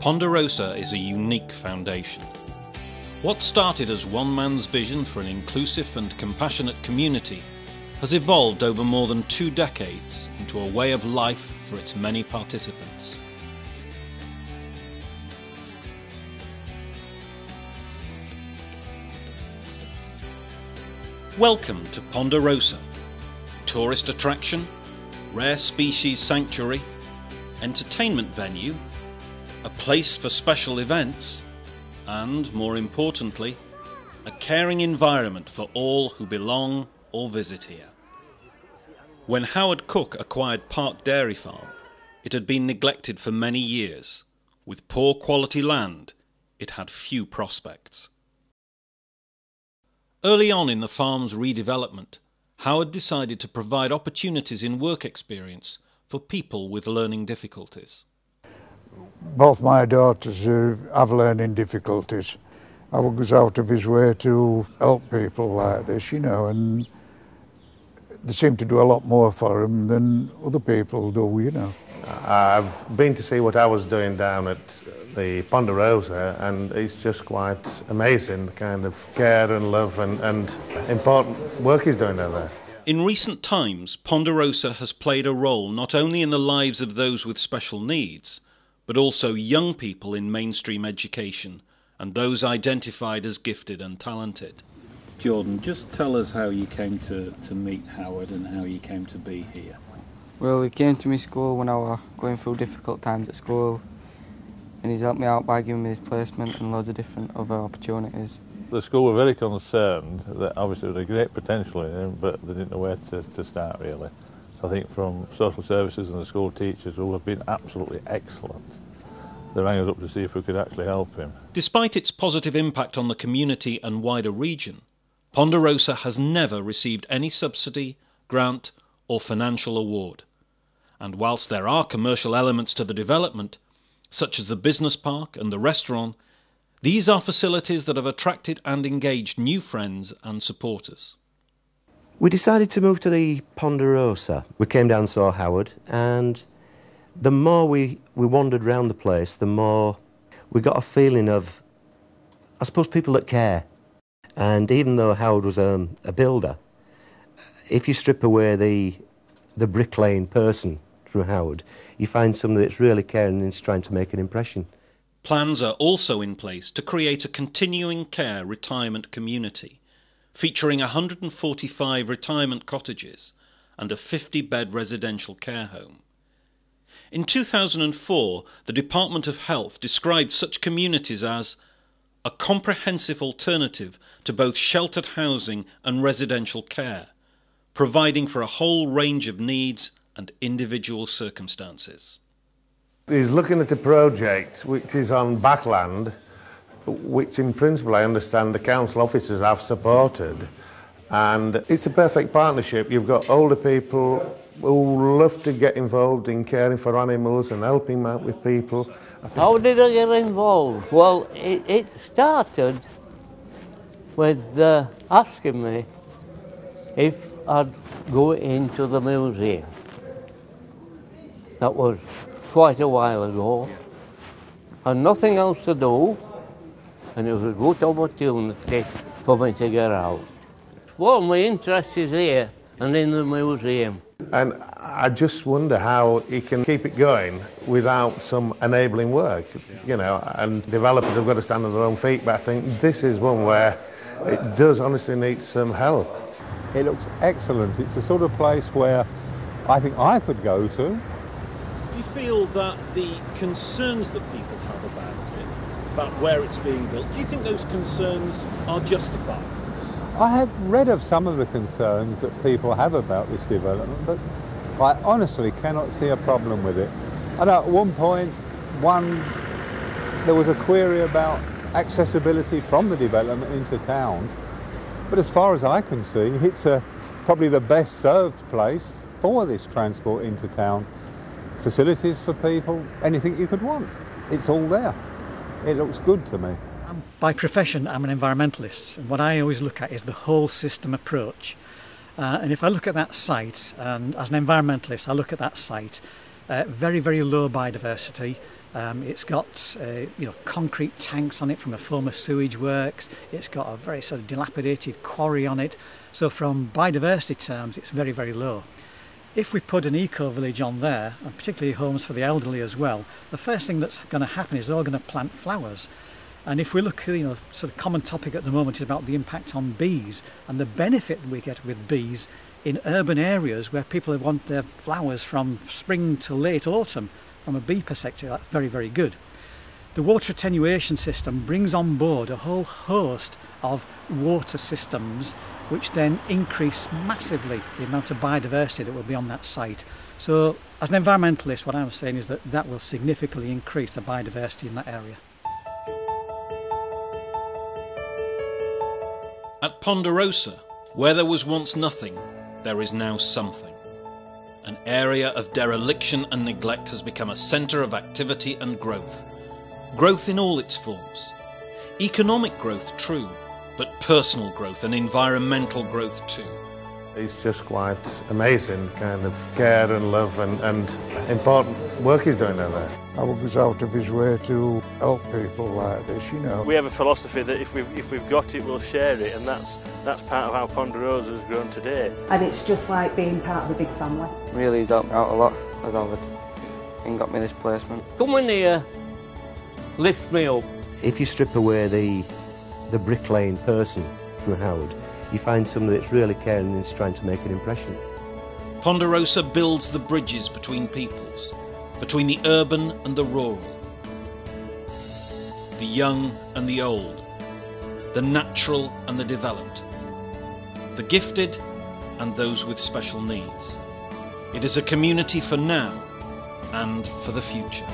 Ponderosa is a unique foundation. What started as one man's vision for an inclusive and compassionate community has evolved over more than 2 decades into a way of life for its many participants. Welcome to Ponderosa, tourist attraction, rare species sanctuary, entertainment venue, a place for special events, and, more importantly, a caring environment for all who belong or visit here. When Howard Cook acquired Park Dairy Farm, it had been neglected for many years. With poor quality land, it had few prospects. Early on in the farm's redevelopment, Howard decided to provide opportunities in work experience for people with learning difficulties. Both my daughters have learning difficulties. Howard goes out of his way to help people like this, and they seem to do a lot more for them than other people do, I've been to see what I was doing down at the Ponderosa, and it's just quite amazing the kind of care and love and important work he's doing down there. In recent times, Ponderosa has played a role not only in the lives of those with special needs, but also young people in mainstream education and those identified as gifted and talented. Jordan, just tell us how you came to meet Howard and how you came to be here. Well, he came to my school when I was going through difficult times at school, and he's helped me out by giving me this placement and loads of different other opportunities. The school were very concerned that obviously there was a great potential in him, but they didn't know where to start really. So I think from social services and the school teachers, who have been absolutely excellent, they rang us up to see if we could actually help him. Despite its positive impact on the community and wider region, Ponderosa has never received any subsidy, grant or financial award. And whilst there are commercial elements to the development, such as the business park and the restaurant, these are facilities that have attracted and engaged new friends and supporters. We decided to move to the Ponderosa. We came down and saw Howard, and the more we wandered around the place, the more we got a feeling of, I suppose, people that care. And even though Howard was a builder, if you strip away the bricklaying person from Howard, you find somebody that's really caring and is trying to make an impression. Plans are also in place to create a continuing care retirement community, featuring 145 retirement cottages and a 50-bed residential care home. In 2004, the Department of Health described such communities as a comprehensive alternative to both sheltered housing and residential care, providing for a whole range of needs and individual circumstances. He's looking at a project which is on backland, which in principle I understand the council officers have supported, and it's a perfect partnership. You've got older people who love to get involved in caring for animals and helping out with people. How did I get involved? Well, it started with asking me if I'd go into the museum. That was quite a while ago. I had nothing else to do, and it was a good opportunity for me to get out. Well, my interest is here and in the museum. And I just wonder how he can keep it going without some enabling work, and developers have got to stand on their own feet, but I think this is one where it does honestly need some help. It looks excellent. It's the sort of place where I think I could go to. Do you feel that the concerns that people have about it, about where it's being built, do you think those concerns are justified? I have read of some of the concerns that people have about this development, but I honestly cannot see a problem with it. I know at one point, there was a query about accessibility from the development into town, but as far as I can see, it's probably the best served place for this transport into town. Facilities for people, anything you could want. It's all there. It looks good to me. By profession, I'm an environmentalist, and what I always look at is the whole system approach. And if I look at that site, and as an environmentalist, I look at that site, very, very low biodiversity, It's got concrete tanks on it from a former sewage works. It's got a very sort of dilapidated quarry on it. So from biodiversity terms, it's very, very low. If we put an eco-village on there, and particularly homes for the elderly as well, the first thing that's going to happen is they're all going to plant flowers. And if we look, sort of common topic at the moment is about the impact on bees and the benefit we get with bees in urban areas where people want their flowers from spring to late autumn. From a bee perspective, that's very, very good. The water attenuation system brings on board a whole host of water systems which then increase massively the amount of biodiversity that will be on that site. So as an environmentalist, what I'm saying is that that will significantly increase the biodiversity in that area. At Ponderosa, where there was once nothing, there is now something. An area of dereliction and neglect has become a centre of activity and growth. Growth in all its forms. Economic growth, true, but personal growth and environmental growth too. It's just quite amazing kind of care and love and important work he's doing down there. Howard goes out of his way to help people like this, We have a philosophy that if we've got it, we'll share it, and that's part of how Ponderosa has grown today. And it's just like being part of a big family. Really, he's helped me out a lot, as Howard, and got me this placement. Come in here, lift me up. If you strip away the bricklaying person from Howard, you find somebody that's really caring and is trying to make an impression. Ponderosa builds the bridges between peoples, between the urban and the rural, the young and the old, the natural and the developed, the gifted and those with special needs. It is a community for now and for the future.